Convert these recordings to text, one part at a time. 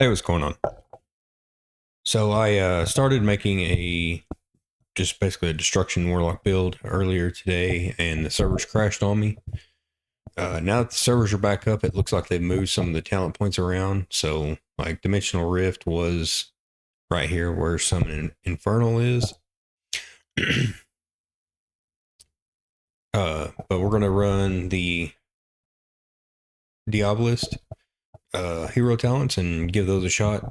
Hey, what's going on? So I started making just basically a destruction warlock build earlier today, and the servers crashed on me. Now that the servers are back up, it looks like they've moved some of the talent points around. So like Dimensional Rift was right here where Summon Infernal is. But we're gonna run the Diabolist hero talents and give those a shot.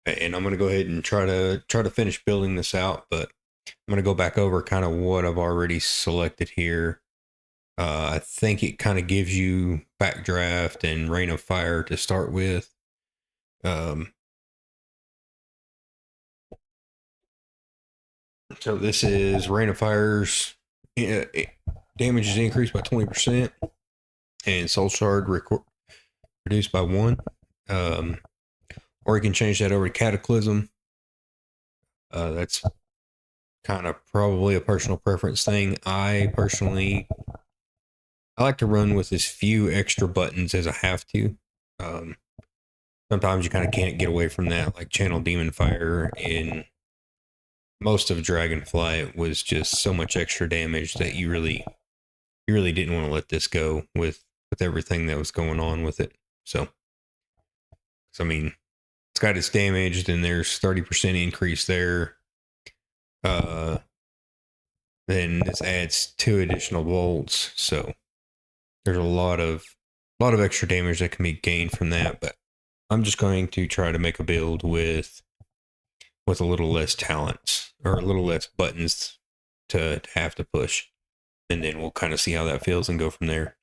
And I'm gonna go ahead and try to finish building this out, but I'm gonna go back over kind of what I've already selected here. I think it kind of gives you Backdraft and Rain of Fire to start with. Um, so this is Rain of Fire's damage is increased by 20%, and Soul Shard reduced by 1. Um, or you can change that over to Cataclysm. That's kind of probably a personal preference thing. I like to run with as few extra buttons as I have to. Um, Sometimes you kind of can't get away from that, like Channel Demon Fire in most of Dragonflight was just so much extra damage that you really didn't want to let this go with everything that was going on with it. So I mean, it's got its damage, then there's 30% increase there. Uh, then this adds 2 additional bolts, so there's a lot of extra damage that can be gained from that. But I'm just going to try to make a build with a little less talents or a little less buttons to have to push, and then we'll kind of see how that feels and go from there.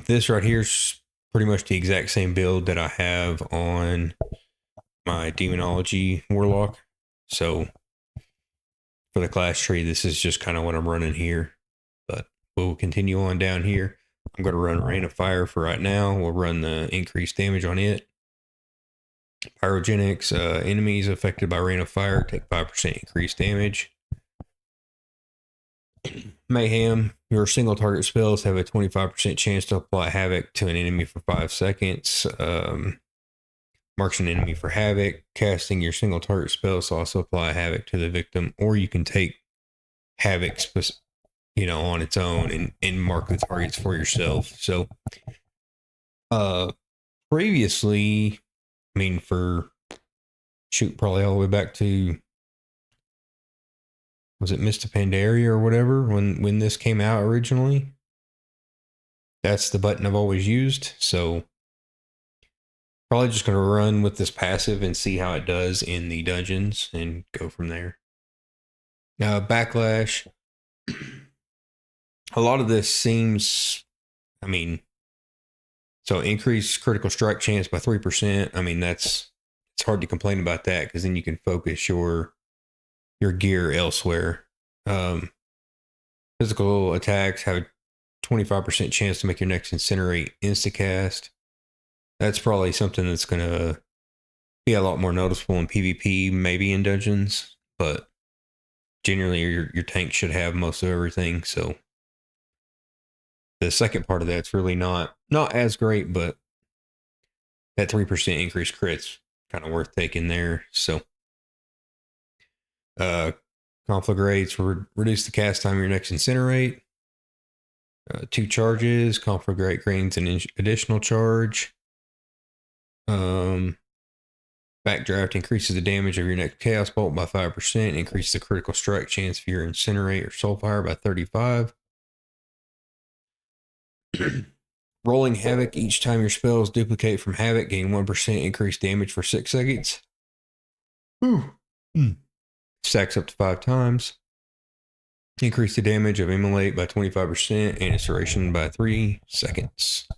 This right here is pretty much the exact same build that I have on my Demonology Warlock. So for the class tree, this is just kind of what I'm running here, but we'll continue on down here. I'm going to run Rain of Fire for right now. We'll run the increased damage on it. Pyrogenics, enemies affected by Rain of Fire take 5% increased damage. Mayhem, your single target spells have a 25% chance to apply havoc to an enemy for 5 seconds. Marks an enemy for havoc. Casting your single target spells also apply havoc to the victim, or you can take havoc on its own and mark the targets for yourself. So previously, I mean, probably all the way back to, was it Mista Pandaria or whatever, when this came out originally? That's the button I've always used. So probably just going to run with this passive and see how it does in the dungeons and go from there. Backlash. A lot of this seems, I mean, so increase critical strike chance by 3%. I mean, it's hard to complain about that because then you can focus your gear elsewhere. Physical attacks have a 25% chance to make your next Incinerate instacast. That's probably something that's going to be a lot more noticeable in PvP, maybe in dungeons, but generally your tank should have most of everything. So the second part of that's really not as great, but that 3% increase crit's kind of worth taking there. So conflagrates reduce the cast time of your next Incinerate. 2 charges. Conflagrate gains an additional charge. Backdraft increases the damage of your next Chaos Bolt by 5%. Increases the critical strike chance for your Incinerate or Soulfire by 35. Rolling Havoc. Each time your spells duplicate from Havoc, gain 1% increased damage for 6 seconds. Stacks up to 5 times. Increase the damage of Immolate by 25% and its duration by 3 seconds.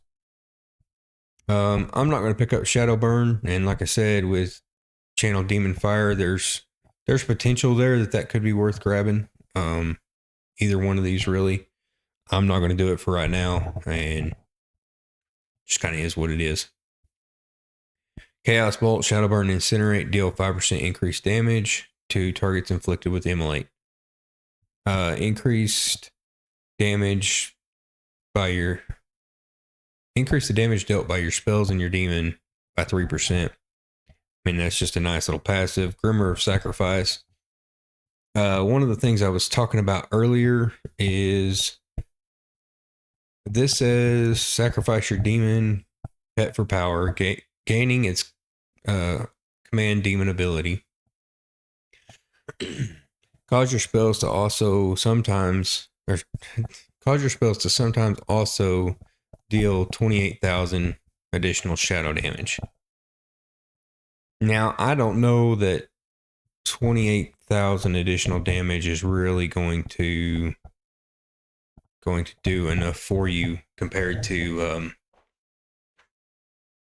I'm not going to pick up Shadowburn, and like I said, with Channel Demon Fire, there's potential there that could be worth grabbing. Either one of these really. I'm not going to do it for right now, and just kind of is what it is. Chaos Bolt, Shadowburn, and Incinerate deal 5% increased damage to targets inflicted with Immolate. Increased damage by your Increase the damage dealt by your spells and your demon by 3%. I mean, that's just a nice little passive. Grimmer of Sacrifice. One of the things I was talking about earlier is this says sacrifice your demon pet for power, gaining its command demon ability. Cause your spells to also sometimes, or cause your spells to sometimes also deal 28,000 additional shadow damage. Now, I don't know that 28,000 additional damage is really going to do enough for you compared to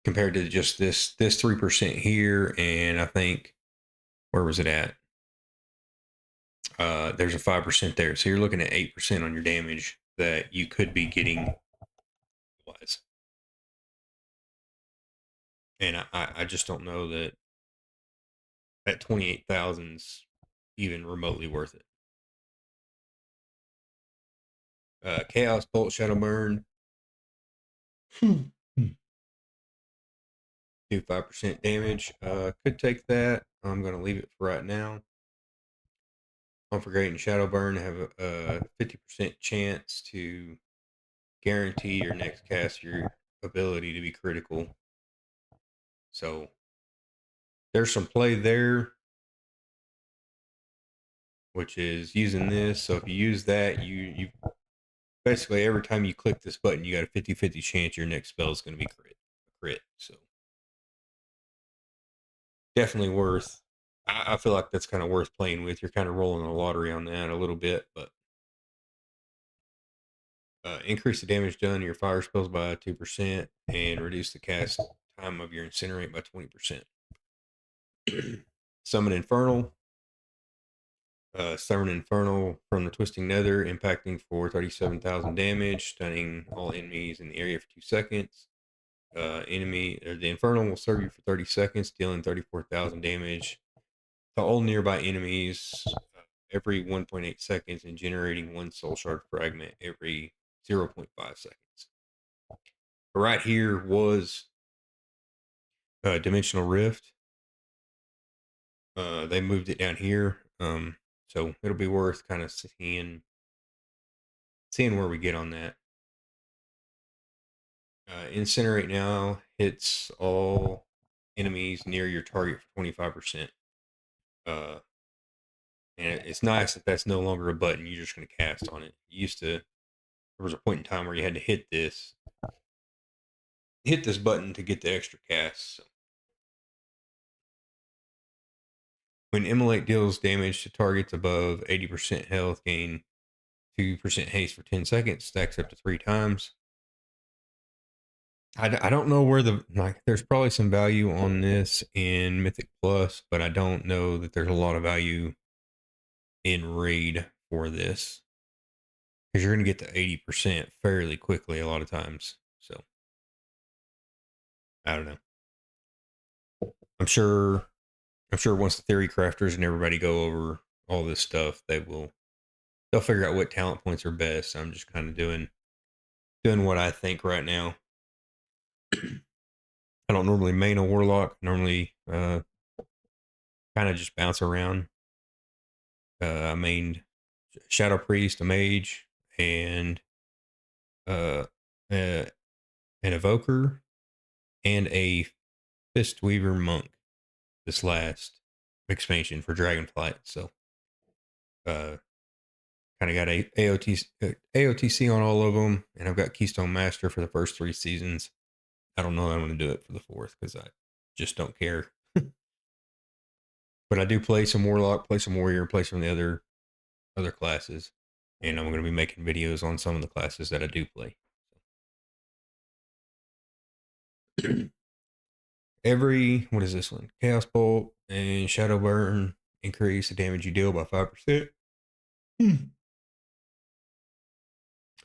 just this 3% here, and I think where was it at? There's a 5% there, so you're looking at 8% on your damage that you could be getting otherwise. And I just don't know that 28,000's even remotely worth it. Chaos Bolt Shadow Burn. Do 5% damage. Could take that. I'm going to leave it for right now. Unforgotten Shadow Burn have a 50% chance to guarantee your next cast your ability to be critical. So there's some play there, which is using this. So if you use that, you basically every time you click this button, you got a 50-50 chance your next spell is going to be crit. So definitely worth. I feel like that's kind of worth playing with. You're kind of rolling the lottery on that a little bit, but increase the damage done to your fire spells by 2% and reduce the cast time of your incinerate by 20%. Summon Infernal. Summon Infernal from the Twisting Nether, impacting for 37,000 damage, stunning all enemies in the area for 2 seconds. The Infernal will serve you for 30 seconds, dealing 34,000 damage to all nearby enemies every 1.8 seconds and generating 1 soul shard fragment every 0.5 seconds. Right here was Dimensional Rift. They moved it down here. So it'll be worth kind of seeing where we get on that. Incinerate now hits all enemies near your target for 25%. And it's nice that that's no longer a button you're just going to cast on it. There was a point in time where you had to hit this button to get the extra cast. So. When Immolate deals damage to targets above 80% health, gain 2% haste for 10 seconds, stacks up to 3 times. I don't know where there's probably some value on this in Mythic Plus, but I don't know that there's a lot of value in Raid for this. Because you're going to get to 80% fairly quickly a lot of times. So, I don't know. I'm sure once the theory crafters and everybody go over all this stuff, they'll figure out what talent points are best. I'm just kind of doing what I think right now. I don't normally main a warlock. Normally, kind of just bounce around. I mained Shadow Priest, a mage, and an evoker, and a Fistweaver monk. This last expansion for Dragonflight, so kind of got a AOTC on all of them, and I've got Keystone Master for the first 3 seasons. I don't know that I'm going to do it for the 4th because I just don't care. But I do play some Warlock, play some Warrior, play some of the other classes, and I'm going to be making videos on some of the classes that I do play. What is this one? Chaos Bolt and Shadow Burn increase the damage you deal by 5%.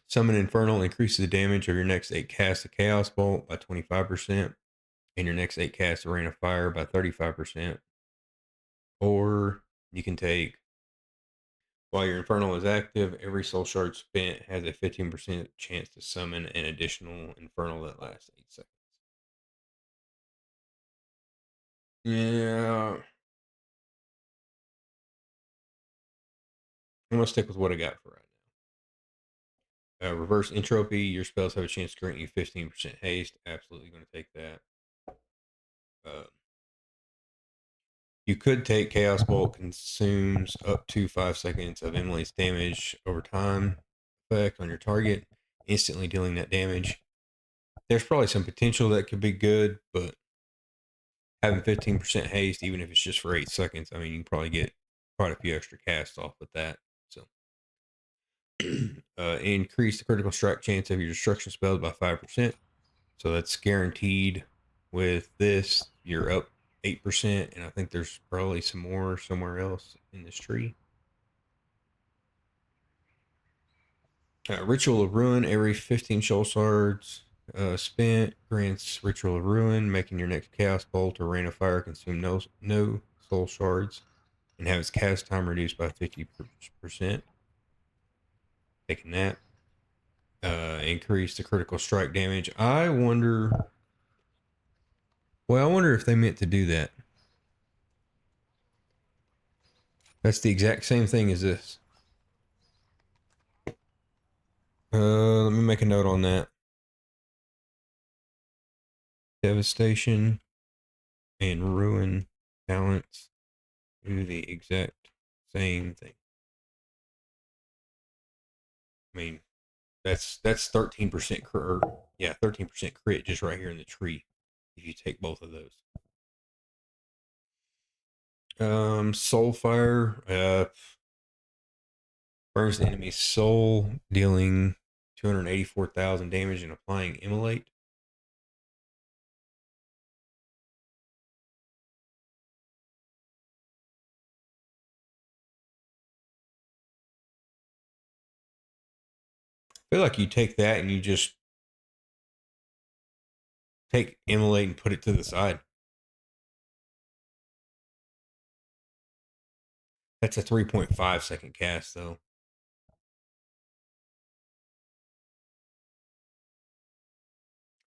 Summon Infernal increases the damage of your next 8 casts of Chaos Bolt by 25%, and your next 8 casts of Rain of Fire by 35%. Or you can take While your Infernal is active, every soul shard spent has a 15% chance to summon an additional Infernal that lasts 8 seconds. Yeah. I'm going to stick with what I got for right now. Reverse Entropy. Your spells have a chance to grant you 15% haste. Absolutely going to take that. Uh, you could take Chaos Bolt, consumes up to 5 seconds of Emily's damage over time effect on your target, instantly dealing that damage. There's probably some potential that could be good, but having 15% haste, even if it's just for 8 seconds, I mean, you can probably get quite a few extra casts off with that. So, increase the critical strike chance of your destruction spells by 5%. So that's guaranteed. With this, you're up 8%, and I think there's probably some more somewhere else in this tree. Ritual of Ruin. Every 15 soul shards spent grants Ritual of Ruin, making your next Chaos Bolt or Rain of Fire consume no soul shards and have its cast time reduced by 50%. Taking that. Increase the critical strike damage. I wonder. Well, I wonder if they meant to do that. That's the exact same thing as this. Let me make a note on that. Devastation and Ruin talents do the exact same thing. I mean, that's 13% crit. Yeah, 13% crit just right here in the tree. If you take both of those. Soulfire burns the enemy's soul, dealing 284,000 damage and applying Immolate. I feel like you take that and you just take Immolate and put it to the side. That's a 3.5 second cast, though.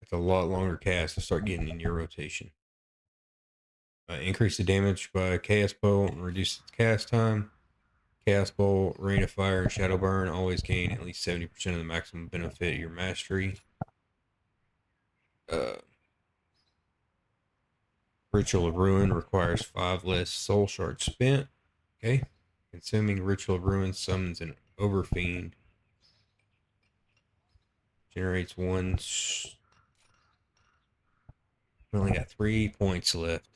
It's a lot longer cast to start getting in your rotation. Increase the damage by Chaos Bolt and reduce its cast time. Chaos Bolt, Rain of Fire, and Shadow Burn always gain at least 70% of the maximum benefit of your mastery. Uh, Ritual of Ruin requires 5 less soul shards spent. Okay. Consuming Ritual of Ruin summons an Overfiend. Generates one. We only got 3 points left.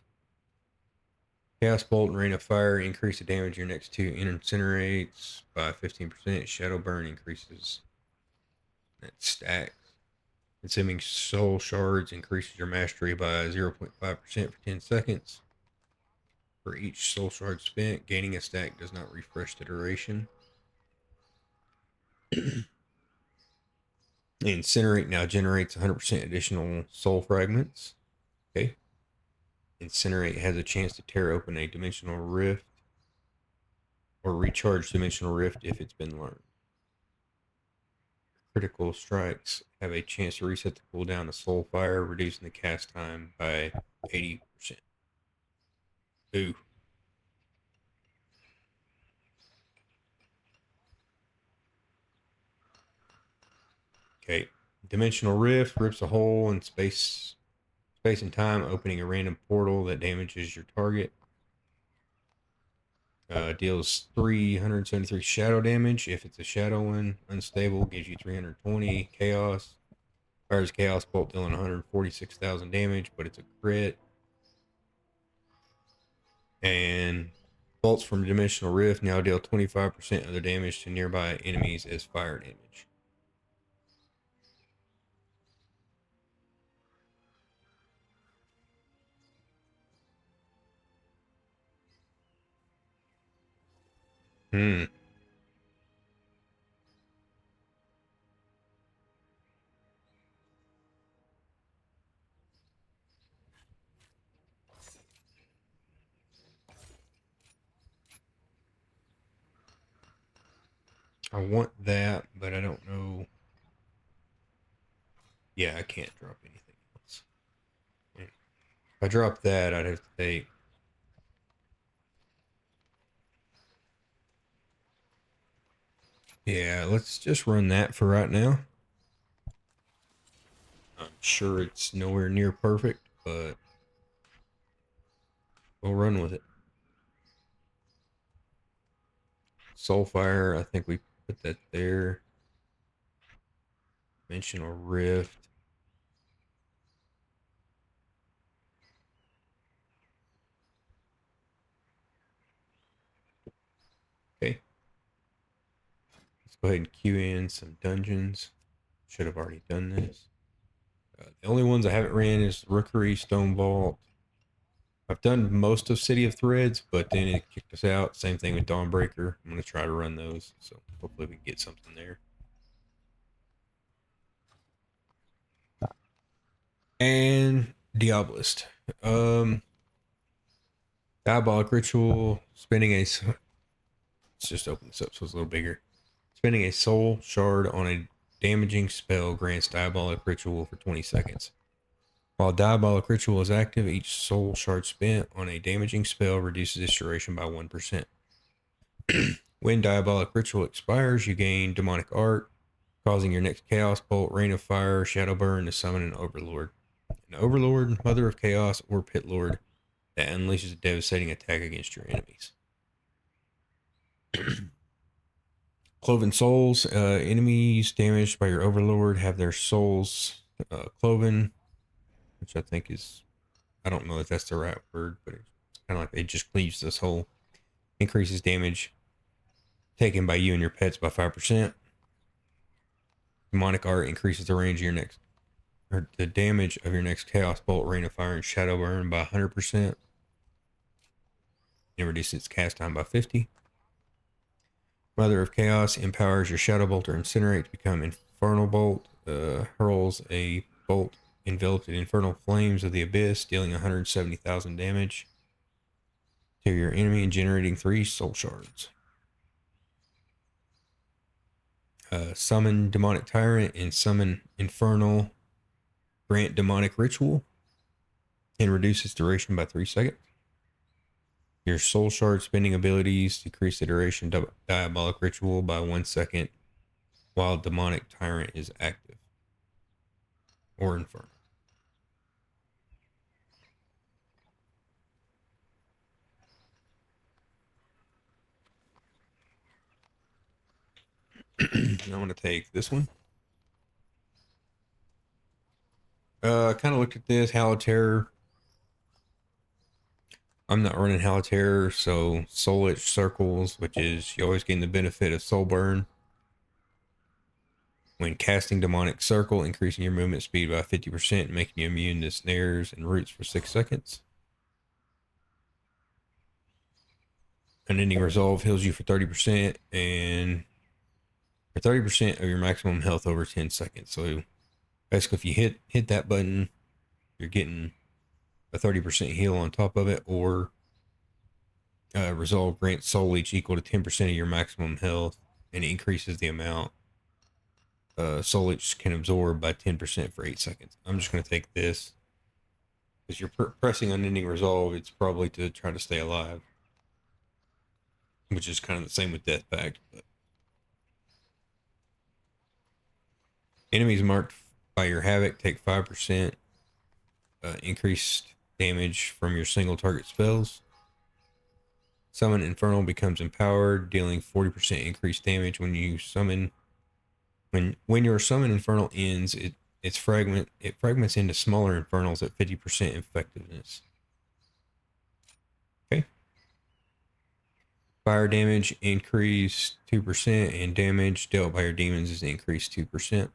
Chaos Bolt and Rain of Fire increase the damage your next 2 incinerates by 15%. Shadow Burn increases that stack. Consuming soul shards increases your mastery by 0.5% for 10 seconds. For each soul shard spent, gaining a stack does not refresh the duration. Incinerate now generates 100% additional soul fragments. Okay. Incinerate has a chance to tear open a dimensional rift or recharge dimensional rift if it's been learned. Critical strikes have a chance to reset the cooldown of soul fire, reducing the cast time by 80%. Ooh. Okay. Dimensional rift rips a hole in space and time, opening a random portal that damages your target. Deals 373 shadow damage if it's a shadow one. Unstable gives you 320 chaos. Fires Chaos Bolt, dealing 146,000 damage, but it's a crit. And bolts from Dimensional Rift now deal 25% of the damage to nearby enemies as fire damage. Hmm. I want that, but I don't know. Yeah, I can't drop anything else. If I drop that, I'd have to take. Yeah, let's just run that for right now. I'm sure it's nowhere near perfect, but we'll run with it. Soulfire, I think we put that there. Dimensional Rift. Okay, let's go ahead and queue in some dungeons. Should have already done this. The only ones I haven't ran is Rookery, Stone Vault. I've done most of City of Threads, but then it kicked us out. Same thing with Dawnbreaker. I'm going to try to run those, so hopefully we can get something there. And Diabolist. Diabolic Ritual, spending a. Let's just open this up so it's a little bigger. Spending a soul shard on a damaging spell grants Diabolic Ritual for 20 seconds. While Diabolic Ritual is active, each soul shard spent on a damaging spell reduces its duration by 1%. When Diabolic Ritual expires, you gain Demonic Art, causing your next Chaos Bolt, Rain of Fire, Shadow Burn to summon an Overlord. An Overlord, Mother of Chaos, or Pit Lord that unleashes a devastating attack against your enemies. Cloven Souls, enemies damaged by your Overlord have their souls cloven, which I think is, I don't know if that's the right word, but it's kind of like it just cleaves this whole, increases damage taken by you and your pets by 5%. Demonic Art increases the range of your next, or the damage of your next Chaos Bolt, Rain of Fire, and Shadow Burn by 100%. It reduces its cast time by 50. Mother of Chaos empowers your Shadow Bolt or Incinerate to become Infernal Bolt. Hurls a bolt enveloped in infernal flames of the abyss, dealing 170,000 damage to your enemy and generating 3 soul shards. Summon Demonic Tyrant and summon Infernal. Grant Demonic Ritual and reduce its duration by 3 seconds. Your soul shard spending abilities decrease the duration of Diabolic Ritual by 1 second while Demonic Tyrant is active. Or Infernal. I'm going to take this one. I kind of looked at this. Hall of Terror. I'm not running Hall of Terror, so Soulish Circles, which is you always gain the benefit of Soul Burn. When casting Demonic Circle, increasing your movement speed by 50%, making you immune to snares and roots for 6 seconds. Unending Resolve heals you for 30% and for 30% of your maximum health over 10 seconds. So basically, if you hit that button, you're getting a 30% heal on top of it, or Resolve grants Soul Leech equal to 10% of your maximum health, and it increases the amount Soul Leech can absorb by 10% for 8 seconds. I'm just going to take this because you're pressing Unending Resolve. It's probably to try to stay alive, which is kind of the same with Death Pact. But enemies marked by your Havoc take 5% increased damage from your single target spells. Summon Infernal becomes empowered, dealing 40% increased damage when you summon. When your summon Infernal ends, it fragments into smaller Infernals at 50% effectiveness. Okay. Fire damage increased 2%, and damage dealt by your demons is increased 2%.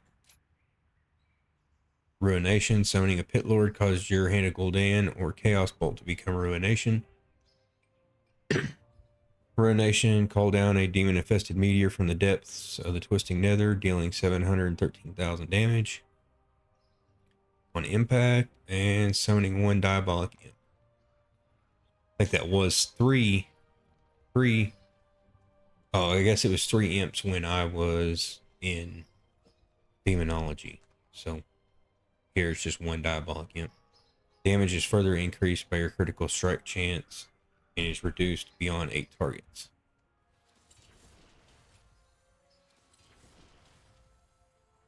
Ruination, summoning a Pit Lord causes your Hand of Gul'dan or Chaos Bolt to become Ruination. Ruination, call down a demon-infested meteor from the depths of the twisting nether, dealing 713,000 damage on impact, and summoning 1 diabolic imp. I think that was three Oh, I guess it was 3 imps when I was in demonology. So here it's just 1 diabolic imp. Damage is further increased by your critical strike chance and is reduced beyond 8 targets.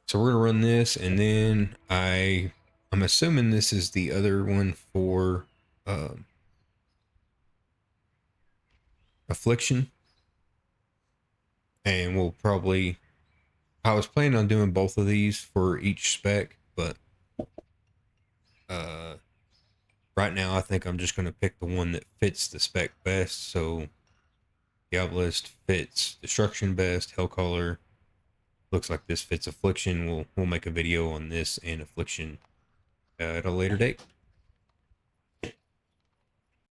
So we're gonna run this, and then I'm assuming this is the other one for affliction, and we'll probably. I was planning on doing both of these for each spec, but uh, right now I think I'm just gonna pick the one that fits the spec best. So Diabolist fits destruction best. Hellcaller looks like this fits affliction. We'll make a video on this and affliction at a later date.